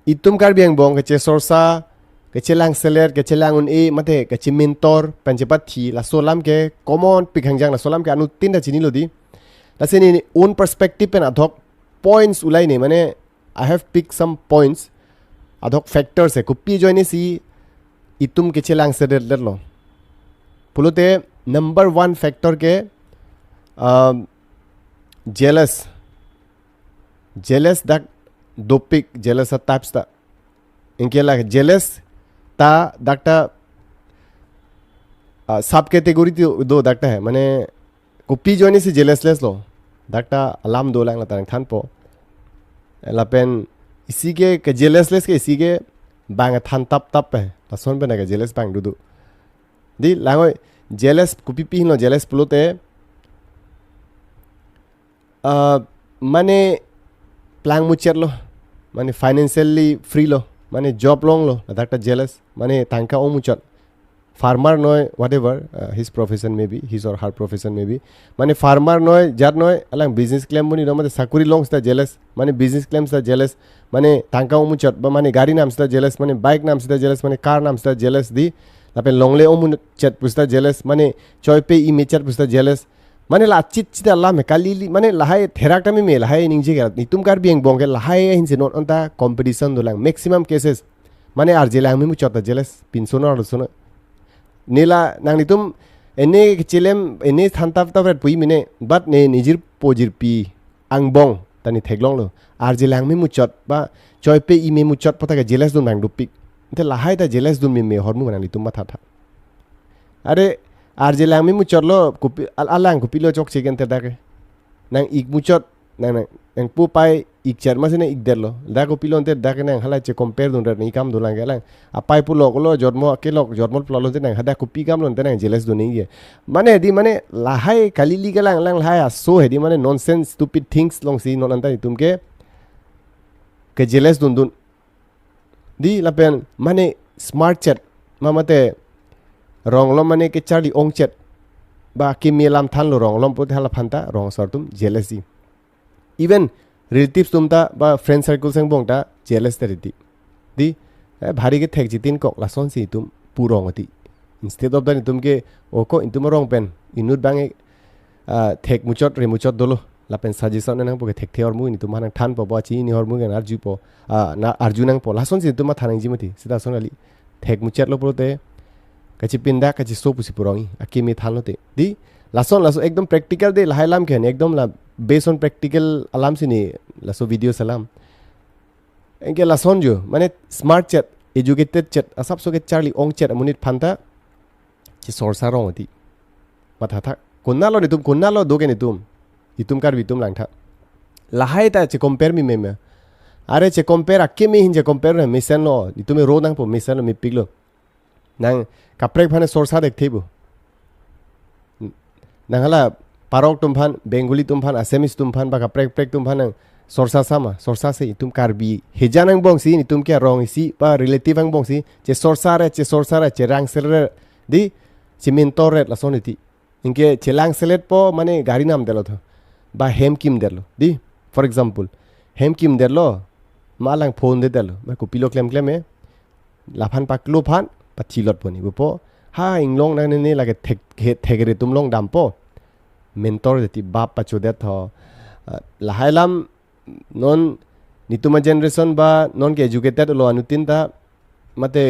Etum Karbi Angbong ke sorsa ke lang seler ke lang un e mate ke mentor pencepat thi la solam ke common pikhangjang la solam ke anu tin da chini lodi la seni own perspective pen adhok points ulai ne mane I have picked some points adhok factors e kupi joine si Etum ke lang seler lo pulute number 1 factor ke jealous dak dopik jealous types ta inke la jealous ta dakta सब category दो dakta है माने कुपी जोनी से jealousness लो dakta alarm दो लांग लतारंग थान पो लापेन इसी के jealousness के इसी के बांग थान तप है लसोन पे ना के jealous बांग दुदु दी लांगो jealous कुपी पी लो jealous पुलोते माने प्लांग मुचर लो माने फाइनेंशियली फ्री लो माने जॉब लोंग लो dakta jealous माने तांका ओ मुचर farmer noy whatever his profession may be his or her profession may be mane farmer noy jar noy alang business claim boni no mate sakuri longs ta jealous mane business claims ta jealous mane tangka omu chat ba mane gari nam sta jealous mane bike nam sta jealous mane car nam sta jealous di lapen longle omu chat pusta jealous mane choy pe I mechat pusta jealous mane la chit chita la me kali mane lahai therakta me lahai ningje ga Etum Karbi Angbong ke lahai hinse non onta competition dolang maximum cases mane ar jelang me mu chata jealous pinsono arsono Nila nang nitum ene kecilem ene thantap tapret pui mine but ne nijir pojir pi angbong tani theglong lo arjilang mi muchot ba choi pe I me muchot pota ka jealous dun bang dupik te lahai ta jealous dun me hormu nang nitum ma tha are arjilang mi muchot lo kupi alang kupi lo chok chicken te dake nang ik muchot nang pu pai ik char ma sine ik derlo da ko pilon te dake nang hala che compare dun ni kam dulang galang apai pu lok lo jormo ke lok jormo plalo te nang hada kupi kam lon te nang jealous dun ni mane di mane lahai kalili galang lang lahai so hedi mane nonsense stupid things long si non anta Etum ke jealous dun di lapen mane smart chat mamate rong lo mane ke charli ong chat ba ki melam than lo rong lom put hala phanta rong sortum jealousy even relatives tumta ba friend circle sang bongta jealous teriti di bhari ke thek jitin kok la son si tum purong ati instead of that Etum ke oko Etum rong pen inut bang thek muchot re muchot dolo la pen suggestion nang po ke thek theor mu Etum hanang than po ba chi ni hor mu gan arju po na arju nang po la son si Etum ma thanang jimati sida sonali thek muchet lo prote kachi pinda kachi so pusi purongi akimi thanlo te di lason ekdom practical de lahailam khen ekdom la based on practical alam sini laso video salam enke lason jo mane smart chat educated chat asap so ke charli ong chat amunit phanta chi sorsa rong ati matha tha konna lo do ke Etum Karbi tum lang tha lahai ta che compare mi me are che compare akimi hinje compare me sen lo Etum ro nang po me sen lo me piglo nang kaprek phane sorsa dek thebo nang hala parok tumphan bengali tumphan assamese tumphan ba kaprek tumphan sorsa sama sorsa se Etum Karbi hejan angbong si Etum ke rong si ba relative angbong si che sorsa re che rang seler di che mentor re la soniti inke che lang selet po mane gari nam delo tho ba hem kim delo di for example hem kim delo malang phone de delo ba ko pilo klem e laphan pak lo phan pa chilot poni bo ha inglong na ne la ke thek re tum long dam po mentor de bap pa chodet tho lahailam non nituma generation ba non ke educated lo anutin ta mate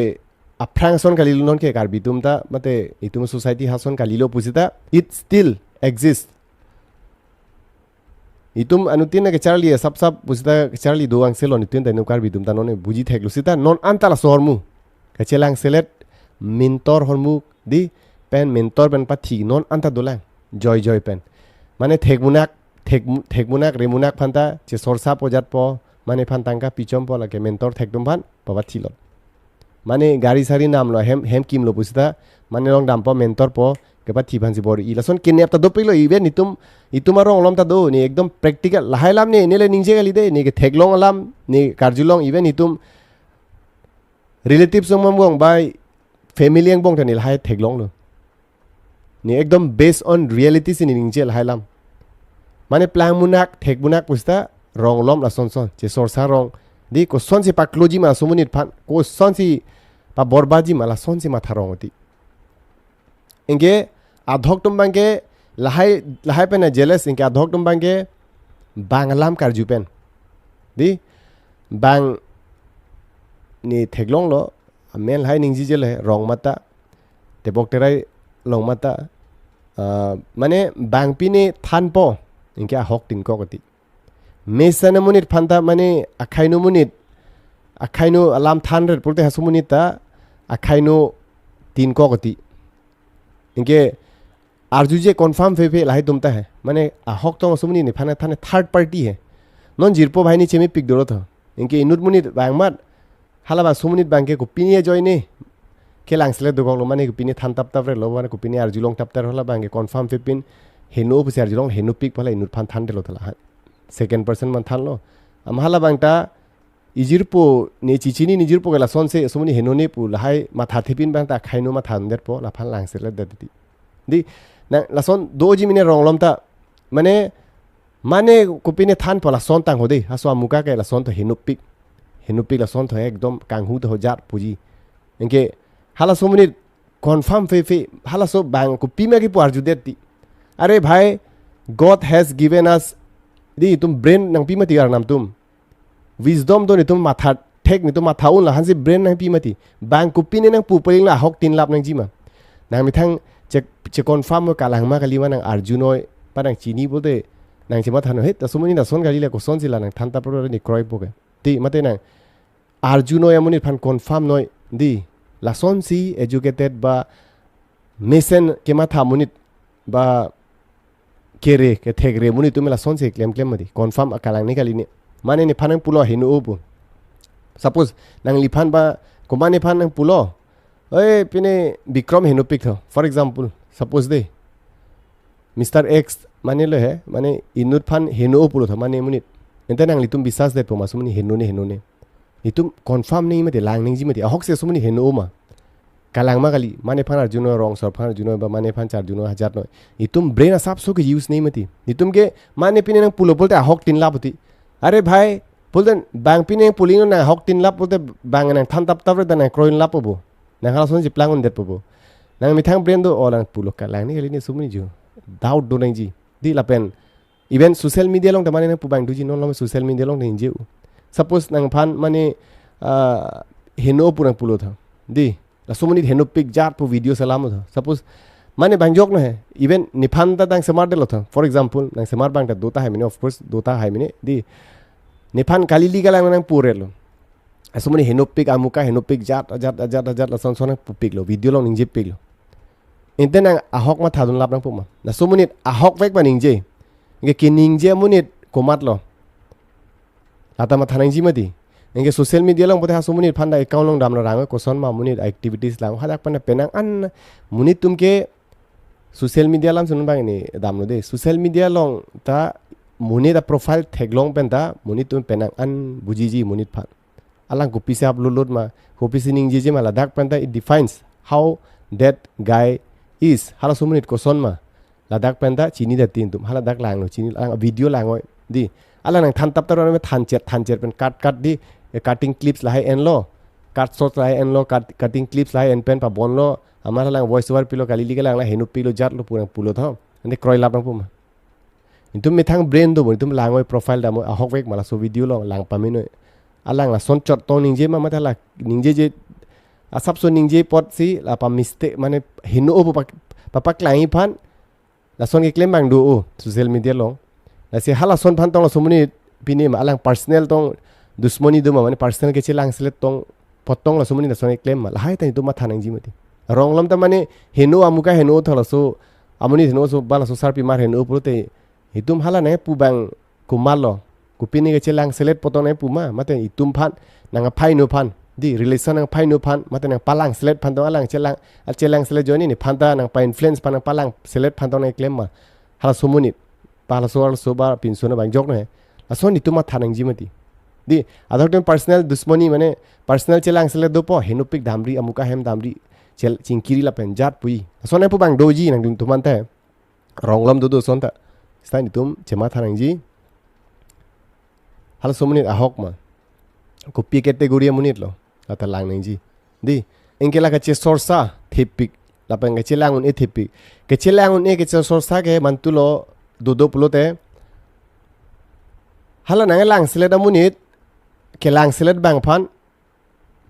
aprang son kalilo non ke Karbi tum ta mate Etum society hason kalilo pusita it still exists Etum anutin na ke charli sab pusita charli do ang selo nitin ta Karbi tum ta non buji theklu sita non antala sormu ke chelang selet mentor hormu di pen mentor pen pathi non anta dolang joy pen mane thekmunak remunak phanta che sorsa pojat po mane phantangka pichom po la ke mentor thekdum phan paba thilot mane gari sari nam lo hem kim lo pusita mane long dam po mentor po ke pathi phansi bor I lason kinep ta do pilo even Etum rong lom ta do ni ekdom practical lahailam ne nele ningje gali de ni ke theklong alam ni karjulong even Etum relatives mong bai family angbong ta ni lahai theklong lo ni ekdom based on reality sin ningje lahailam mane plang munak thek munak pusta rong lom la son che sorsa rong di ko son si pa kloji ma sumunit phan ko son si pa borbaji ma la son si ma tharong oti inge adhok tumbang ke lahai pe na jealous inge adhok tumbang ke banglam karju pen di bang ni theglong lo men hai ning ji jele rong mata te bok terai long mata mane bang pi ni than po inge hok tin ko gati mesana munit phanta mane akhainu munit akhainu alam than rer pulte hasumunit ta akhainu tin ko gati inge arju je confirm fe lahai tumta hai mane hok tong sumuni ni phana thane third party hai non jirpo bhai ni chemi pik doro tha inge inut munit bang mat hala ba sumunit bang ke ko pinie joy ni kelang sele do gong lo mane ko pini than tap tap re lo mane ko pini arju long tap tar hola bang ke confirm fe pin heno pu se arju long heno pik phala inut phan than de lo thala second person man than lo am hala bang ta ijirpo ne chichini ni jirpo gala son se sumuni heno ne pu lahai matha thepin bang ta khaino ma than der po la phan lang sele de di na la son doji mine rong lom ta mane ko pini than po la son tang hode haswa muka ke la son to heno pik la son to ekdom kang hu to jar puji enke hala sumuni confirm fe hala so bang ko pime ki pu arju deti are bhai god has given us di tum brain nang pimati ar nam tum wisdom do ni tum matha thek ni tum matha un la hansi brain nang pimati bang ko pine nang pu paling la hok tin lap nang jima nang mi thang che confirm mo kalang ma kali ma nang arjunoi padang chini bolte nang chima thano he ta sumuni na son gali le ko son sila nang thanta pro ni kroi poke ti mate nang arjunoi amuni phan confirm noi di la son si educated ba mesen ke ma tha munit ba kere ke thegre muni tumela son se claim madi confirm akalang ni kali ni mane ni phanang pulo hinu upu suppose nang liphan ba komane phan nang pulo oi pine bikram hinu pik tho for example suppose de mr x mane lo he mane inut phan hinu upu tho mane munit ente nang litum bisas de poma sumuni hinu ne itum confirm nei mate lang ning ji mate ahok se sumuni henu ma kalang ma kali mane phan arjuno rong sor phan arjuno ba mane phan char juno hajar no itum brain asap so ke use nei mati itum ke mane pine nang pulo bolte ahok tin labuti are bhai pulden bang pine puling na ahok tin lab bolte bang nang than tap tap re dan kroin lab bo nang hala son ji plang on det bo nang mi thang brain do olang pulo kalang ni kali ni sumuni ju doubt do nang ji di lapen even social media long ta mane nang pu bang du ji non lo social media long ning ji suppose nang phan mane heno purang pulo tha di la sumuni heno pic jar pu video salam tha suppose mane bang jok no hai even niphan ta dang smart de lo tha for example nang smart bang ta dota hai mine of course dota hai mine di niphan kali liga lang nang pure lo asumuni heno pic amuka heno pic jar la son son pu pic lo video lo ning je pic lo enten nang ahok ma thadun lap nang pu ma na sumuni ahok vek ba ning je nge kining je munit komat lo lata ma thanang ji mati engge social media long bote hasumuni phanda account long dam rang ko son ma muni activities lang hadak pana penang an muni tumke social media lam sun bang ni dam no de social media long ta muni da profile theglong pen ta muni tum penang an buji ji muni phan alang ko pise upload ma ko pise ning ji ma ladak pen ta it defines how that guy is hala sumuni ko son ma ladak pen ta chini da tin tum hala dak lang no chini lang video lang oi di ala nang than tap tar me than cher pen cut di cutting clips lai en lo cut shot lai en lo cutting clips lai en pen pa bon lo amara lang voice over pilo kali liga lang la henu pilo jar lo purang pulo tho ande kroi lap nang puma intum me thang brain do intum langoi profile da mo ahok vek mala so video lo lang paminoi alang la son chot to ningje ma mathala ningje je asap so ningje pot si la pa mistake mane henu o pa klai phan la son ke claim bang do o social media lo la se hala son phan tong la sumuni pini ma alang personal tong dusmoni do ma mane personal ke chilang select tong potong la sumuni na son claim ma la hai tai to ma thanang ji mati rong lam ta mane henu amuka henu thala so amuni henu so bala so sarpi mar henu prote hitum hala ne pu bang kumal lo kupini ke chilang select potong ne pu ma mate itum phan nanga phai no phan di relation nang phai no phan mate nang palang select phan tong alang chelang select joni ni phan ta nang pa influence phan nang palang select phan tong ne claim ma hala sumuni pala so ba pin so na bang jok no he ason ni tuma thanang ji mati di adhok tem personal dusmoni mane personal chelang select do po henupik damri amuka hem damri chel chingkiri la pen jat pui ason ne pu bang doji nang dum tuman ta ronglam do son ta stain tum chema thanang ji hala sumuni ahok ma kopi kategori munit lo ata lang nang ji di engke la ka che sorsa thepik la pang ke chelangun e thepik ke chelangun e ke che sorsa ke mantulo dodo pulote hala nang lang selet munit ke lang selet bang phan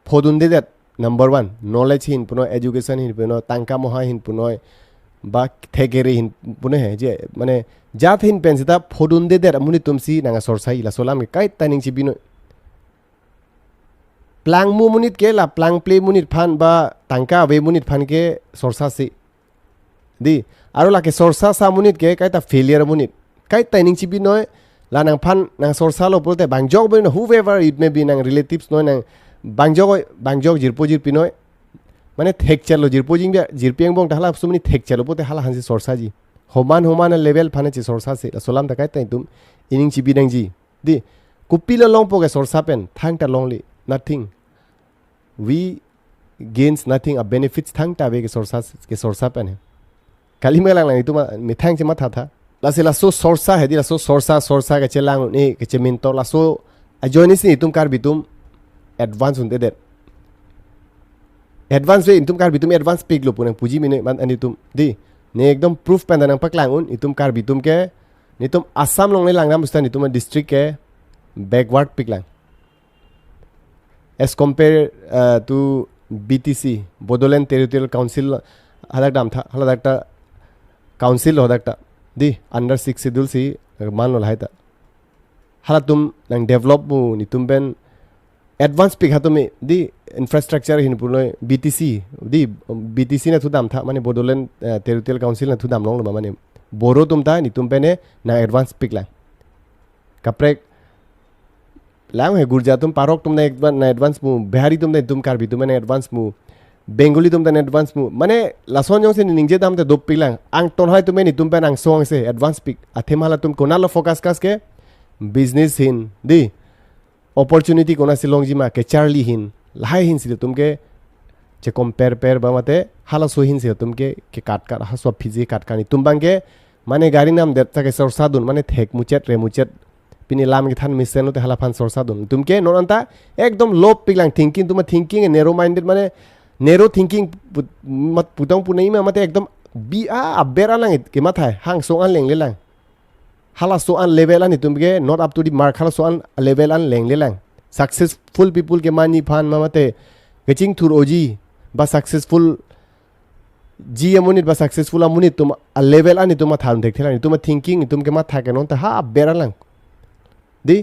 phodun de that number 1 knowledge hin puno education hin puno tangka moha hin puno ba thegere hin puno he je mane jat hin pensita phodun de that munit tumsi nanga sorsa ila solam ke kai taning chi bino plang mu munit ke la plang play munit phan ba tangka we munit phan ke sorsa si di aro la ke sorsa sa munit ke kai ta failure munit kai taning chi bino la nang phan nang sorsa lo pulte bangjok bino whoever it may be nang relatives no nang bangjok jirpo jirpinoi mane thek chalo jirpo jingbe jirpiang bong thala sumni thek chalo pote hala hansi sorsa ji homan level phane chi sorsa se solam ta kai tai tum ining chi binang ji di kupila long poke sorsa pen thang ta longli nothing we gains nothing a benefits thang ta ve ke sorsa pen kali me lang lang ituma me thang chi ma tha la se la so sorsa he di la so sorsa ke chelang ni ke chemin to la so ajoini si tum kar bitum advance hunde det advance ve intum kar bitum advance pig lo punang puji mine man ani tum di ne ekdom proof pen danang paklang un itum kar bitum ke nitum assam long le lang nam stan itum district ke backward pig lang as compare to BTC Bodoland Territorial Council hadak dam tha hadak ta council hadak ta di under 6 schedule si man lo haita halatum nang develop mu nitum ben advance pick hatumi di infrastructure hin punoi BTC na thudam tha mane Bodoland Territorial Council na thudam long lo mane boro tumta ni tumpene na advance pick la kaprek lang he gurja tum parok tum na advance mu behari tum na tum karbi tum na advance mu bengali tum na advance mu mane lason jong se ningje dam te dop pick lang ang ton hai tum ni tum pen ang song se advance pick athemala tum konalo focus kas ke business hin di opportunity kona silong jima ke charlie hin lai hin si tumke che compare per ba mate hala so hin si tumke ke kat ha so phiji kat kani tumbange mane gari nam det ta ke sorsa dun mane thek muchet re muchet pini lam ki than misen te hala phan sorsa dun tumke nonanta ekdom low piglang thinking tuma thinking narrow minded mane narrow thinking mat putong punai ma mate ekdom bi a abera lang ke mathai hang so an leng le lang hala so an level an itumge not up to the mark hala so an level an leng lelang successful people ke mani phan mamate geching thur oji ba successful ji amunit ba successful amunit tum a level an ituma than dek thela ituma thinking itum ke ma tha ke non ta ha beralang di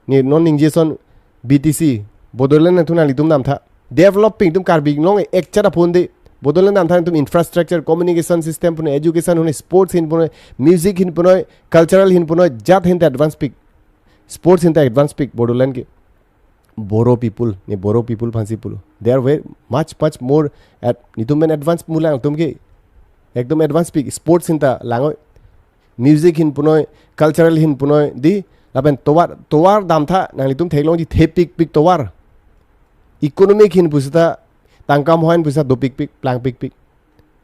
ni non injection BTC Bodoland na thuna litum nam tha developing tum karbi long ek chara phone de Bodoland nam tha tum infrastructure communication system pune education hune sports hin pune music hin pune cultural hin pune jat hin advance pick sports hin advance pick Bodoland ke Boro people phansi pulo they are very much more at nitum men advance mulang tum ke ekdom advance pick sports hin ta lango music hin pune cultural hin pune di laben towar dam tha nang litum theklong ji the pick towar economic hin pusita tangkam hoin pusa do pick plang pick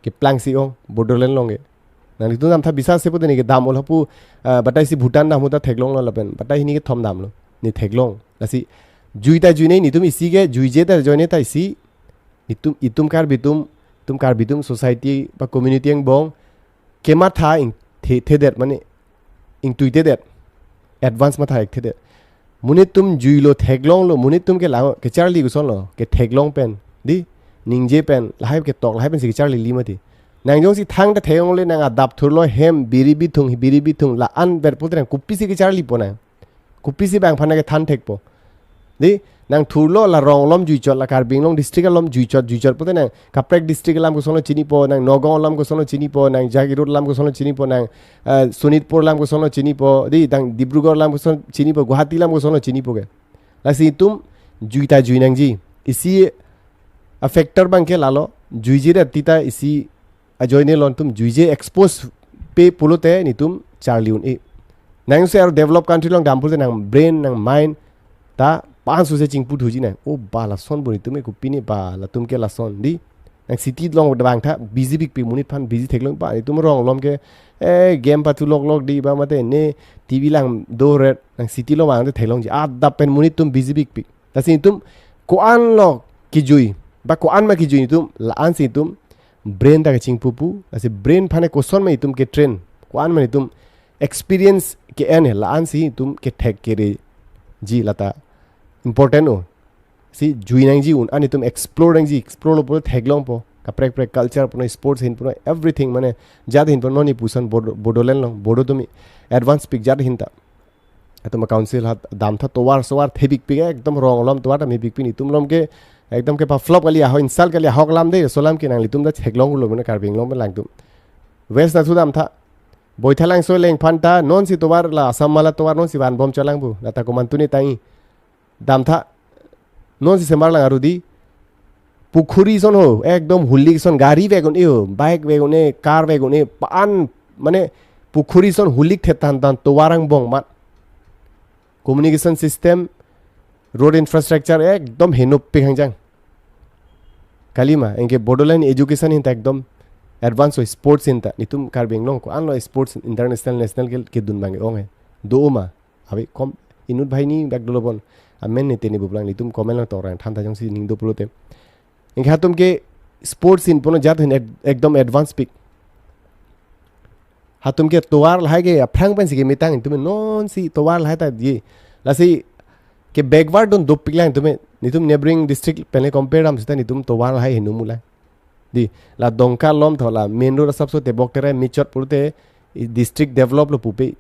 ke plang si ong Bodoland longe nang litum dam tha bisa se pu ni ke dam ol hapu batai si Bhutan dam huta theklong lo laben batai ni ke thom dam lo ni theklong lasi juita nei ni tum isi ke juije ta joine ta isi itum kar bitum society ba community Angbong kema tha in the that mane in tuite that advance ma tha ek the munit tum juilo theklong lo munit tum ke la ke charli guson lo ke theklong pen di ningje pen lahai ke tok lahai pen si charli limati nang jong si thang ta theong le nang adap thurlo hem biri bi thung la an ber putre kupi si ke charli pona kupi si bang phana ke than thekpo di nang thurlo la rong lom juichot la Karbing long district lom juichot putre nang kaprek district lam ko sono chini po nang Nogong lam ko sono chini po nang Jagirot lam ko sono chini po nang Sonitpur lam ko sono chini po di dang Dibrugarh lam ko sono chini po Guwahati lam ko sono chini po ke la si tum juita juinang ji isi a factor bang ke lalo juije re tita isi a joine lon tum juije expose pe pulote ni tum charliun e nang se ar develop country long dampul nang brain nang mind ta pansu se chingpu thuji na o ba la son boni tume ku pini ba la tum ke la son di nang city long bang tha busy big pi munit phan busy theklong pa tum rong lom ke e game pa tu lok di ba mate ne TV lang do red nang city lo bang the thelong ji a da pen munit tum busy big pi tasi tum ko an lo kijui ba ko an ma kijui tum la an si tum brain ta ching pupu tasi brain phane question ma tum ke train ko an ma tum experience ke an la an si tum ke thek ke re ji lata important o si jui nang ji un ani tum explore nang ji explore lo po thek long po ka prek culture puno sports hin puno everything mane jad hin puno ni pusan bodolen long bodo tumi advance pick jad hin ta atuma council hat dam tha towar sowar thebik pig ekdom rong lom towar mi big pin tum lom ke ekdom ke pa flop kali ho install kali hok lam de solam ke nang litum da theklong lo mane karbing long lang tum west na sudam tha boithalang so leng phanta non si towar la asam mala towar non si ban bom chalang bu lata ko mantuni tai dam tha non si semar lang arudi পুখুরি সন হো একদম হুল্লি সন গাড়ি বেগুন ইও bike বেগুনে কার বেগুনে পান মানে পুখুরি সন হুলিক থেতান তান তোয়ারাং বং মাত কমিউনিকেশন সিস্টেম রোড ইনফ্রাস্ট্রাকচার একদম হেনপি হাংজাং কালিমা এনকে বড়োল্যান্ড এডুকেশন হিনতা একদম অ্যাডভান্স হয় স্পোর্টস হিনতা নিতুম কার্বিং লং কো আনলো স্পোর্টস ইন্টারন্যাশনাল ন্যাশনাল কে দুন বাঙ্গে ওঙে দোমা আবে কম ইনুত ভাইনি ব্যাকডলবন আমেন নেতেনি বুবলাং নিতুম কমেল তরাং ঠান্ডা জং সি নিংদো পুলোতে इनका तुम के स्पोर्ट्स इन पुनो जात हिन एकदम एडवांस पिक हा तुम के तोवार लाए के अफ्रांग पेन सिके मितांग तुम नॉन सी तोवार लाए ता ये लासी के बैकवर्ड डोन दो पिक लाइन तुम्हें नि तुम नेबरिंग डिस्ट्रिक्ट पहले कंपेयर हम सिता नि तुम तोवार लाए हिनु मुला दी ला दोंका लॉम थोला मेन रोड सबसे ते बॉक्टर है मिचर पुरते डिस्ट्रिक्ट डेवलप लो पुपे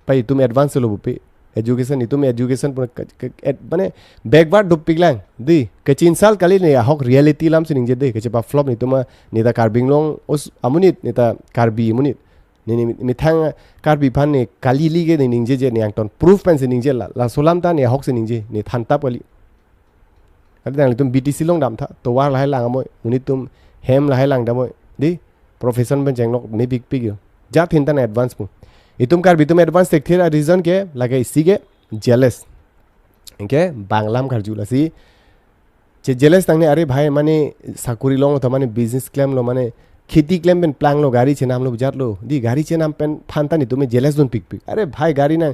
पाई तुम एडवांस लो पुपे एजुकेशन नि तुम एजुकेशन माने बैकवर्ड दो पिक लाइन दी कचिन साल कली ने हक रियलिटी लाम सिनिंग जे दे कचे बा फ्लॉप नि तुम नेता कार्बिंग लोंग उस अमुनित नेता कार्बी मुनित नि मिथांग कार्बी फान ने काली लीगे नि निंग जे ने अंगटन प्रूफ पेन सिनिंग जे ला सोलाम ता ने हक सिनिंग जे ने थानता पली अदे तुम बीटीसी लोंग दाम था तो वार लाय लांग मोय मुनि तुम हेम लाय लांग दा मोय दी प्रोफेशन बन जेंग लोग ने बिग पिग जा थिनता ने एडवांस मु इतुम कार्बी तुम एडवांस टेक थेरा रीजन के लगे इसी के जेलस इनके बांग्लाम खरजुला सी जे जेलस तंगने अरे भाई माने साकुरी लोंग तो माने बिजनेस क्लेम लो माने खेती क्लेम पेन प्लांग लो गाड़ी छे नाम लो बुझात लो दी गाड़ी छे नाम पेन फानता नहीं तुम्हें जेलस दोन पिक पिक अरे भाई गाड़ी ना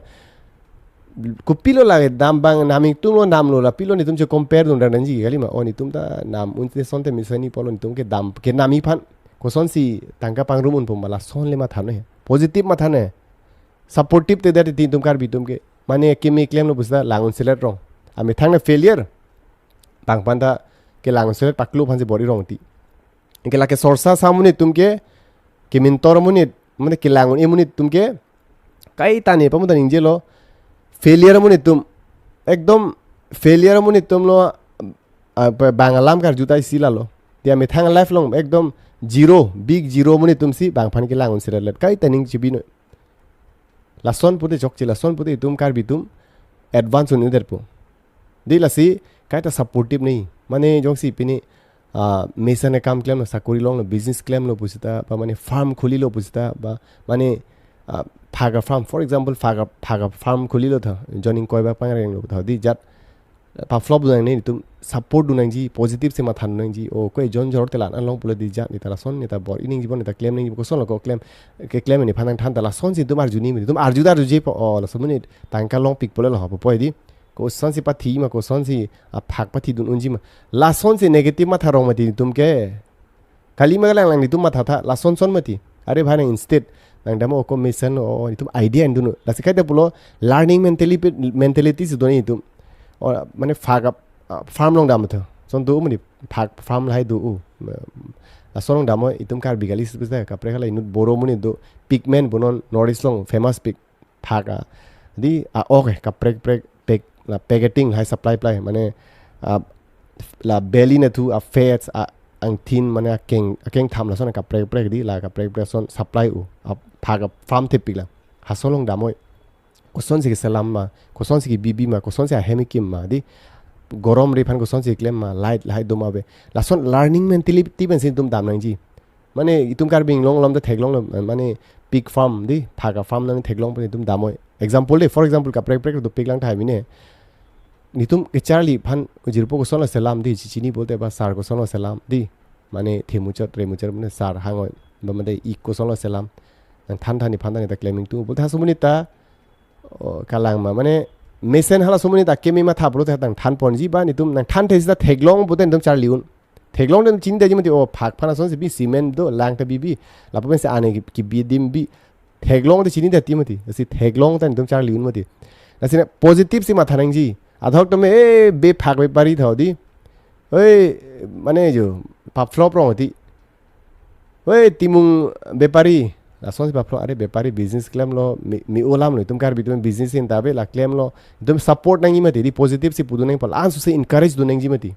कुपिलो लागे दाम बांग नामी तुम लो नाम लो ला पिलो नहीं तुम जो कंपेयर दोन रनन जी गाली मा ओ नहीं तुम ता नाम उनसे सोनते मिसनी पोलो नहीं तुम के दाम के नामी फान को सोन सी तंका पांग रूम उन पोमला सोन ले मा थाने पॉजिटिव मा थाने सपोर्टिव ते दे तीन तुम कार्बी तुम के माने केमी क्लेम लो बुझदा लांगन सेलेट रंग आमी थांगने फेलियर बांगपांदा के लांगन सेलेट पाकलु फानसे बॉडी रंग ती इनके लाके सोरसा सामुनि तुम के मिनतर मुनि माने के लांगन ए मुनि तुम के काई ताने पमुदा निंजे लो फेलियर मुनि तुम एकदम फेलियर मुनि तुम लो बांगलाम कर जुता सिला लो ते आमी थांग लाइफ लॉन्ग एकदम जीरो बिग जीरो मुनि तुम सी बांगफान के लांगन सेलेट काई तानिंग चिबिनो लासन पुते चोकची लासन पुते तुम कार्बी तुम एडवांस होने दर पो दी लसी काइटा सपोर्टिव नहीं माने जोंसी पिनी मेसन ने काम क्लेम लो साकुरी लोंग लो बिजनेस क्लेम लो पुछता बा माने फार्म खुली लो पुछता बा माने फागा फार्म फॉर एग्जांपल फागा फार्म खुली लो था जॉइनिंग कोई बा पांग लो था दी जात पा फ्लॉप दुनांग नहीं तुम सपोर्ट दुनांग जी पॉजिटिव से माथा दुनांग जी ओ कोई जॉन जरूरत ला अनलोंग पुले दी जात निता लासन निता बॉडी निंग जीवन निता क्लेम निंग को सोन लो क्लेम के क्लेम नि फानांग थान तला सोन सि तुम अर्जुनी मि तुम अर्जुदा रुजे प ओ लसो मुनि तांका लोंग पिक पुले लो हबो पयदी को सोन सि पाथी मा को सोन सि फाक पाथी दुन उनजी मा ला सोन सि नेगेटिव माथा रोंग मति तुम के खाली मा लांग नि तुम माथा था ला सोन सोन मति अरे भाई instead nang damo ko mission o itum idea indunu lasikai de pulo learning mentality si doni itum or mane faga farm long dam tho son du mani phag farm lai du la son long damo itum kar bigali sibda ka pre khala inut boro muni do pigment bonon norris long famous pig phaga di okay ka pre la packaging high supply mane la belly na thu fats ang thin mane keng tham la son ka pre di la ka pre son supply u फागा farm थे पिला हासोलोंग दामोय कोसन से सलाम मा कोसन से बीबी मा कोसन से हेमिकिम मा दी गरम रिफान कोसन से क्लेम मा लाइट दोमाबे लासन लर्निंग मेंटालिटी बेन तुम दामनां जी माने इतुम कार्बिंग लोंग लम द थेगलोंग माने पिग फार्म दी फागा फार्म नन थेगलोंग पे तुम दामोय एग्जांपल दे फॉर एग्जांपल का प्रेक दो पिगलांग थामिने नितुम के चार्ली फान जिरपो कोसन सलाम दी चिचिनी बोलते बा सार कोसन सलाम दी माने थेमुचर रेमुचर माने सार हांगोय बमदे इक कोसन सलाम थान थानी फान थानी क्लेमिंग तू बोलता सुमुनिता कालांग मा माने mesen hala somuni ta kemi ma tha pro ta tang than pon ji ba ni tum nang than the sta theglong boten tum char liun theglong den chin de ji mati o phak phana son se bi cement do lang ta bi bi la pa se ane ki bi dim bi theglong de chini de ti mati si theglong tan tum char liun mati na sin positive si ma thanang ji adhok to me e be phak be pari thau di oi mane jo pap flop ro ti oi timung be pari la son si pap flop are be pari business claim lo mi olam lo tum kar bi tum business in ta be la claim lo tum support nang mati di positive si pudu nang pal an su se encourage du nang ji mati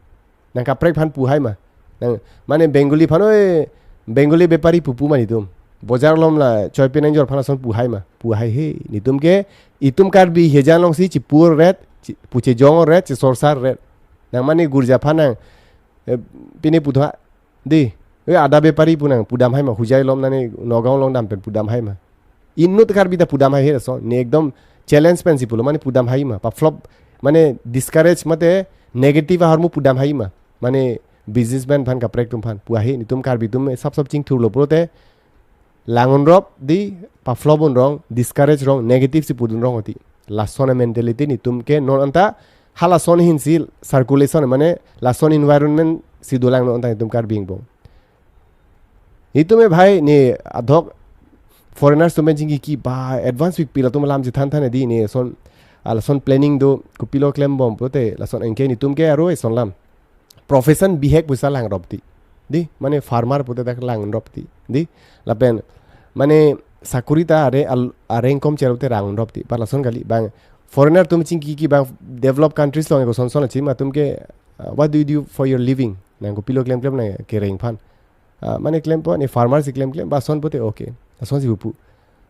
nang ka prek phan pu hai ma nang mane bengali phan oi bengali be pari pupu mani tum bozar lom la choi pe nang jor phana son pu hai he ni tum ke itum kar bi hejan long si chi pur red puche jong red chi sorsar red nang mane gurja phanang pine pudha di oi ada be pari punang pudam hai ma hujai lom nane nogaon long dam pen pudam hai ma inno te kar bi da pudam hai he so ne ekdom challenge principle mane pudam hai ma pa flop mane discourage mate negative harmu pudam hai ma mane businessman phan ka prek tum phan pu hai ni tum kar bi tum sab ching thur lo prote langon rop di pa flop on rong discourage rong negative si pudun rong oti lasona mentality ni tum ke non anta hala son hin sil circulation mane lason environment si dolang no anta tum Karbi Angbong itu me bhai ni adhok foreigners to menjing ki ba advance week pila tum lam ji than than di ni son alason planning do kupilo claim bom prote lason enke ni tum ke aro son lam profession bihek busa lang ropti di mane farmer prote dak lang ropti di lapen mane sakurita are income cherote rang ropti par lason gali bang foreigner tum ching ki bang developed countries long ko son son chi ma tum ke what do you do for your living nang kupilo claim na ke reng phan mane claim po ni farmer si claim ba son pote okay son si bupu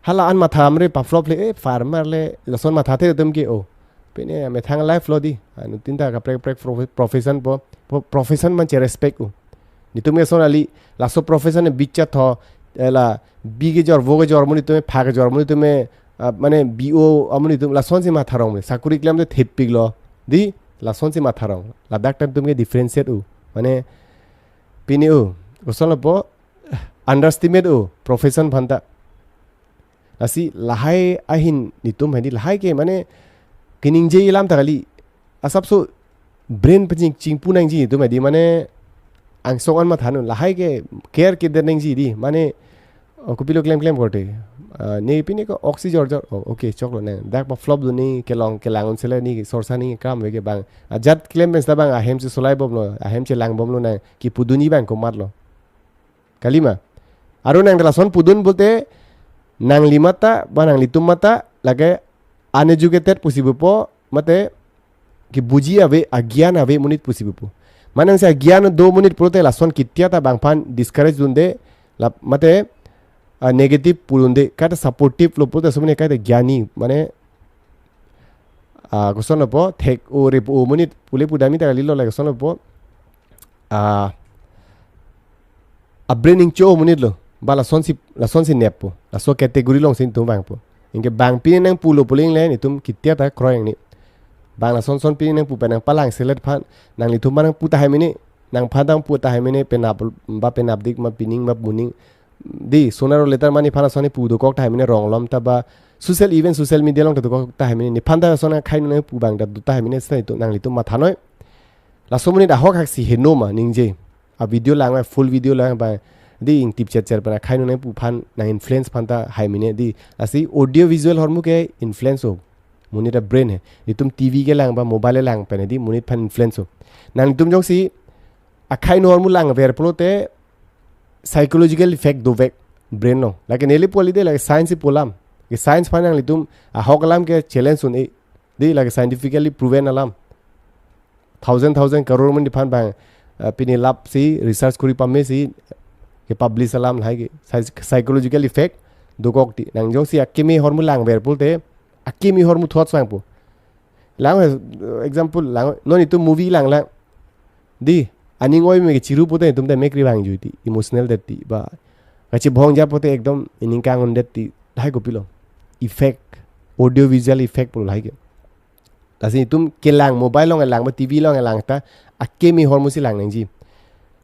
hala an matha amre pa flop le e farmer le son matha the tum ke o pene me thang life lo di anu tinta ka prek profession po profession man che respect u ni tum ke son ali la so profession e bicha tho la bige jor voge jor muni tum phage jor muni tum mane bo amuni tum la son si matha rong le sakuri claim de thep pig lo di la son si matha rong la dak time tum ke differentiate u mane pini u Gosol po underestimate o profession phanta asi lahai ahin nitum hani lahai ke mane kining je ilam takali asap so brain paching chingpu nang ji tum di mane angsong an ma thanu lahai ke care ke der nang ji di mane kupilo claim korte ne pini ko oxygen jor okay choklo ne dak pa flop du ni ke langon sele ni sorsa ni kam ve ke bang ajat claim bes bang ahem se solai bom lo ahem che lang bom lo na ki puduni bang ko marlo kalima aro nang lason pudun bolte nang limata ba nang litum mata lage uneducated pusibu po mate ki buji ave agyan ave munit pusibu po manang sa agyan 2 minute prote lason kitya ta bang pan discourage dunde la mate negative pulunde kata supportive lo prote sumne kata gyani mane gosono po thek o re o minute pule pudami ta lilo la gosono po upbringing cho munit lo ba la son si nepo la so category long sin tum bang po inge bang pin nang pulo puling le ni tum kitya ta kroyang ni bang la son pin nang pu penang palang selet phan nang li tum nang puta hai mini nang phadang puta hai mini penap ba penap dik ma pining ma buning di sonaro letter mani phana soni pu do kok ta hai mini rong lom ta ba social event social media long ta do kok ta hai mini ni phanda sona khai nang pu bang da du ta hai mini sai to nang li tum ma thanoi la so muni da hok hak si henoma ningje a video lang ma full video lang ba di ing tip chat pa khainu nai pu phan na influence phanta hai mine di asi audio visual hormu ke influence ho muni da brain hai ni tum tv ke lang ba mobile lang pa di muni phan influence ho nang tum jong si a khainu hormu lang ver plote psychological effect do vek brain no like neli poli de like science polam ke science phan nang li tum a hokalam ke challenge un di like scientifically proven alam thousand crore mun di phan bang pini lab si research kuri pamme si ke publish alam lai ke psychological effect dokok ti nang jong si akimi hormu lang ver pulte akimi hormu thoughts sang pu lang example lang no ni tu movie lang la di aning oi me chiru pute tum da make ri bang juti emotional that ti ba kachi bhong ja pute ekdom ining kang on that ti dai ko pilo effect audio visual effect pul lai ke asi tum ke lang mobile long lang ba tv long lang ta akimi hormu si lang nang ji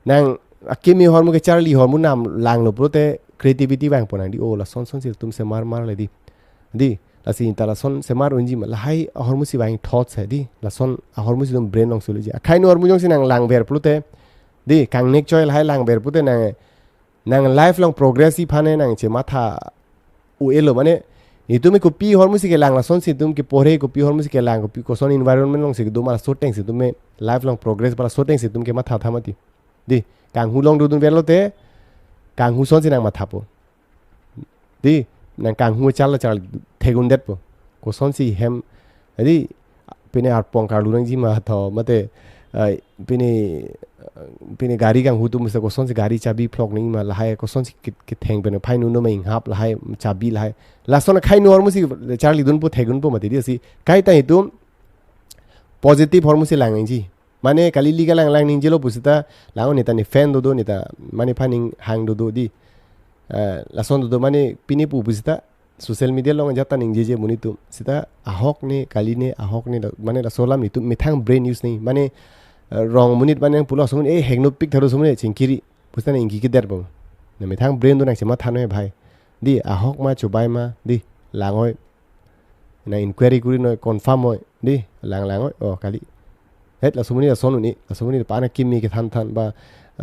nang akimi hormu ke charli hormu nam lang lo prote creativity bang ponang di o la son si tum se mar le di lasi inta lason semar unji ma lahai ahormu si bang thoughts hai di lason ahormu si dum brain long suluji akai no ahormu jong si nang lang ber plute di kang nek choi lahai lang ber pute nang lifelong progress si phane nang che matha u elo mane itumi kopi ahormu si ke lang lason si tum ke pore kopi ahormu si ke lang kopi koson environment long si dum mala soteng si tume lifelong progress bala soteng si tum ke matha thamati di kang hu long dudun velote kang hu son si nang matha po di nang kang hu chal thegun det po ko son si hem adi pine arpong karlu nang ji ma tho mate pine gari kang hu tu musa ko son si gari chabi phlok ning ma lahai ko son si ke theng pene phai nu no mai hap lahai chabi lahai la son khai nu hormu si charli dun po thegun po mate di si kai ta hitum positive hormu si lang ji mane kali liga lang ning jelo pusita lao ni ta ni fan do ni ta mane phaning hang do di la son do mane pini pu pusita social media long jata ning je munitu sita ahok ne kali ne ahok ne mane la solam ni tu mithang brain use nei mane wrong munit mane pulo sumun e hegno pic tharu sumun chingkiri pusita ne ingi ki der bo ne mithang brain do nang chema thano bhai di ahok ma chubai ma di langoi na inquiry kuri no confirm oi di langoi o kali het la sumuni la sonu ni la sumuni pa na kimi ke than ba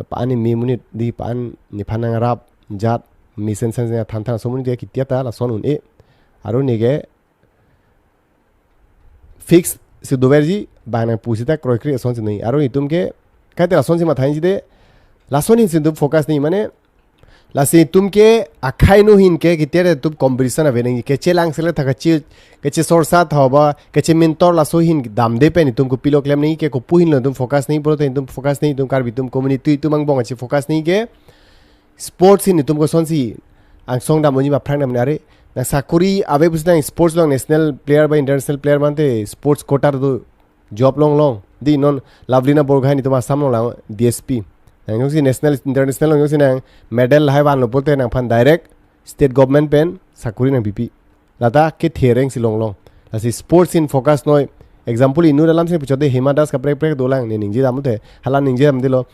pa ni mi munit di pan ni phanang rap jat mi sen than sumuni de kitiata la sonu e aro nege fix si doverji bana pusita kroikri son ni aro itum ke kaite la son si ma thain ji de la soni sin du focus ni mane la si tum ke akhai no hin ke kitere tu competition ave ngi ke chelang sele thaka chi ke che sorsa thoba ke che mentor la so hin dam de pe ni tum ko pilo claim नहीं के को puhin lo tum focus नहीं puro tum focus नहीं tum karbi tum community tum angbong achi focus नहीं के sports hin tum ko son si ang song dam ni ma phrang dam nare na sakuri ave busna sports long national player by international player mante sports quota do job long di non lavlina borghai ni tum asam long dsp nang si national international nang si nang medal hai wan lo pote nang phan direct state government pen sakuri nang bp lada ke thereng si long la si sports in focus noi example inu dalam se puchode himadas ka prek dolang ne ningji damute hala ningji am dilo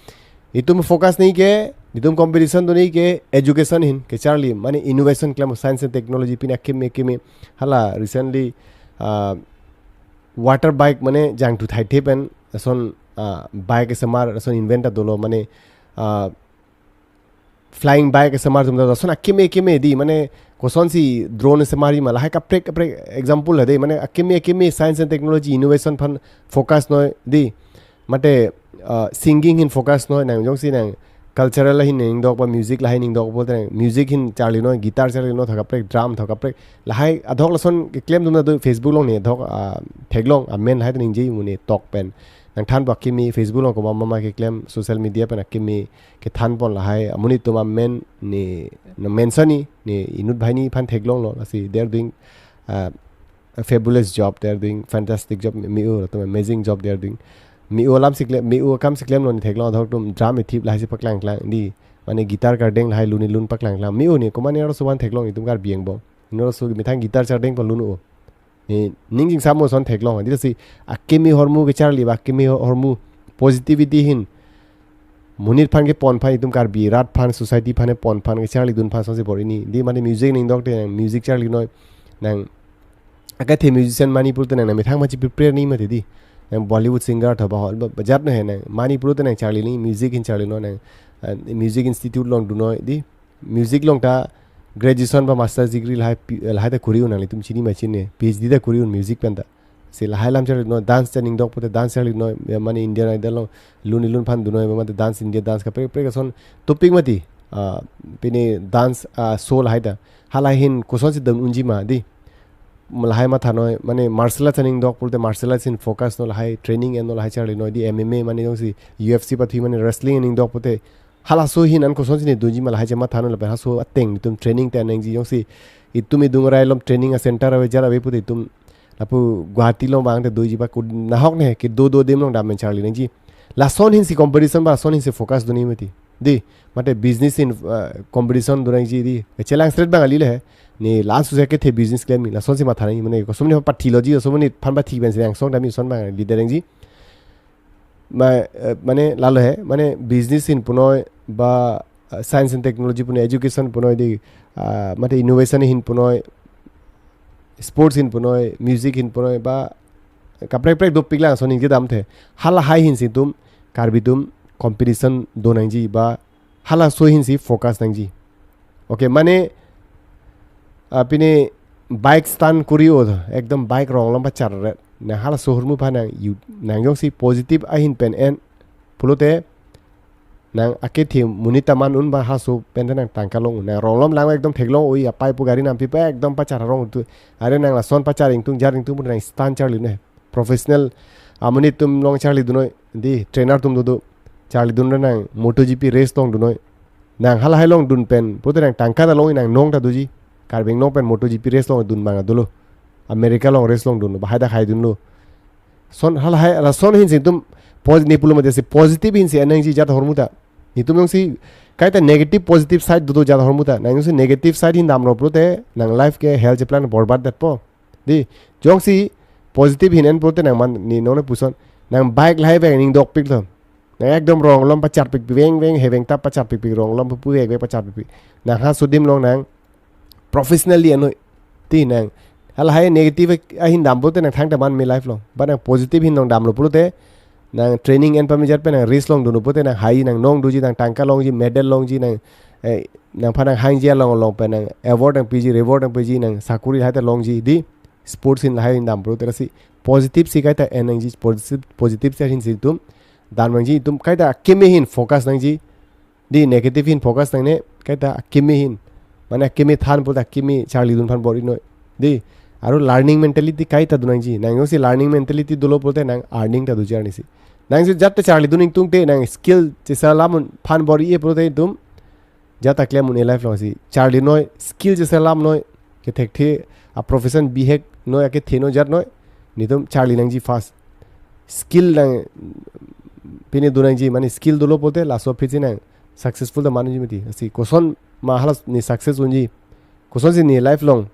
itum focus nahi ke itum competition do nahi ke education hin ke charli mane innovation claim science and technology pin akim hala recently water bike mane jang to thai pen son bike samar son invent dolo mane flying bike samar tum da son akime di mane koson si drone samari mala hai ka prek example de mane akime science and technology innovation fan focus no di mate singing in focus no nang jong si nang cultural hin ning dok ba music la hin ning dok bo music hin charli no guitar charli no thaka prek drum thaka prek la hai adhok la son claim dum da facebook long ne dhok theglong amen hai ning ji mune tok pen nang than ba kimi facebook long ko mama ke claim social media pen kimi ke than pon la hai amuni to ma men ni no mention ni inut bhai ni phan theglong lo asi they are doing a fabulous job, they are doing fantastic job, amazing job they are doing. Mi olam sikle mi o kam siklem non theklo dhok tum drum ethip lai si paklang klang di mane guitar ka deng lai luni lun paklang klang mi o ni ko mane ro suwan theklo ni tum Karbi Angbong no su mi thang guitar char deng pa lunu o ni ning jing samo son theklo di si akimi hormu ke charli ba akimi hormu positivity hin munir phan ke pon phan tum Karbi rat phan society phan pon phan ke charli dun phan so se bori ni di mane music ning dok te music charli no nang akathe musician manipur te nang mi thang ma chi prepare ni ma di Bollywood singer thaba hol bajat no hai na manipur te nang charli ni music in charli no nang music institute long du no di music long ta graduation ba master's degree lai ta kuri un tum chini ma chin ne PhD da kuri un music pen ta se lai lam charli no dance training dok pote dance charli no mane Indian Idol long lun phan du no ma dance India dance ka pre son topic mati pini dance soul hai ta hala hin koson si dam unji ma di malahai ma thano mane martial arts training dok pulte martial arts in focus no lahai training and no lahai charli no di MMA mane jong si UFC pathi mane wrestling in dok pulte hala so hin an ko son ni dunji malahai chama thano la so ateng tum training ta nang ji jong si itumi dungai lom training a center ave jara ave pulte tum lapu Guwahati lom bang te doji ba ku na hok ne ke do dem long dam charli nang ji la son hin si competition ba son hin si focus duni mati di mate business in competition dunang ji di chelang straight bang ali le ni last se ke the business claim ni la son si ma thani mane ko somni pathilogy so mani phan ba thi ben se ang song dami son bang leader ji ma mane lalo hai mane business in punoi ba science and technology punoi education punoi di mate innovation hin punoi sports hin punoi music hin punoi ba kaprek prek do pikla so ning dam the hala hai hin si tum karbi tum competition do nang ji ba hala so hin si focus nang ji okay mane apine bike stand kurio ekdom bike rong lam pachar na hala sohor mu phana you nang yong si positive a hin pen en pulote nang akethi munita man un ba hasu pen nang tangkalong na rong lam lang ekdom theklong oi apai pu gari nam pi pa ekdom pachar rong tu are nang la son pachar ing tung jar ing tung nang stand charli ne professional amuni tum long charli dunoi di trainer tum du charli dun nang MotoGP race long dunoi nang hala hai long dun pen pulote nang tangka da long nang nong ta duji Karbi Angbong pen MotoGP race long dun banga dulu America long race long dun ba haida khai dun lo son hala hai la son hin sin tum positive pulo ma dese positive hin si energy jat hormuta ni tum yong si kaita negative positive side do jat hormuta na yong si negative side hin dam ro prote nang life ke health plan borbat dat po di jong si positive hin en prote nang man ni no ne puson nang bike lai ve ning dok pik lo na ekdom rong lom pachar pik weng heveng ta pachar pik rong lom pu ve pachar pik na ha sudim long nang professionally anoi ti nang hala hai negative a hin dam prote nang thang ta man me life long ba nang positive hin nong dam lo prote nang training en pamijar pe nang race long dunu prote nang hai nang nong duji nang tangka long ji medal long ji nang nang phanang hang jia long pe nang award nang pg reward nang pg nang sakuri hai ta long ji di sports in hai dam prote rasi positive si kai ta en ji positive se hin si tum dan mang ji tum kai ta keme hin focus nang ji di negative hin focus nang ne kai ta keme hin mane keme than pota keme charli dun phan bori noi di aru learning mentality kai ta dunang ji nang si learning mentality dulo pote nang earning ta dujar ni si nang si jatte charli duning tung te nang skill che salam phan bori e pote tum jata claim un life lo si charli noi skill che salam noi ke thek the a profession behek noi ke theno jar noi ni tum charli nang ji fast skill nang pini dunang ji mane skill dulo pote la so phichi nang successful da manu ji meti si koson ma halas ni success unji koson si ni life long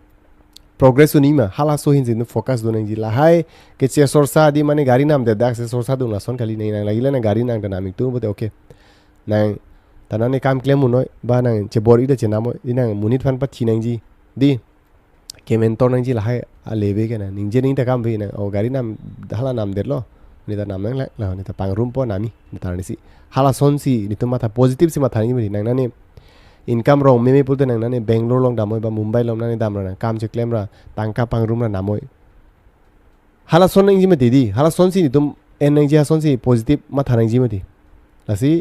progress uni ma hala so hin jin focus do nang ji la hai ke che sorsa di mane gari nam de dak se sorsa du na son kali nei nang lagila na gari nang da namik tu bote okay nang tanane kam claim unoi ba nang che bori de che namo inang munit phan pa thi nang ji di ke mentor nang ji la hai a lebe ke na ning je ning ta kam bi na o gari nam hala nam de lo ni ta nam nang la ni ta pang room po nami ni ta ni si hala son si ni tu ma tha positive si ma tha ni mi nang na ni income rong meme pulte nang nane Bangalore long damoi ba Mumbai long nane dam ra kam che claim ra tangka pang room ra namoi hala son nang ji mati di hala son si ni tum en nang ji ha son si positive ma thanang ji mati lasi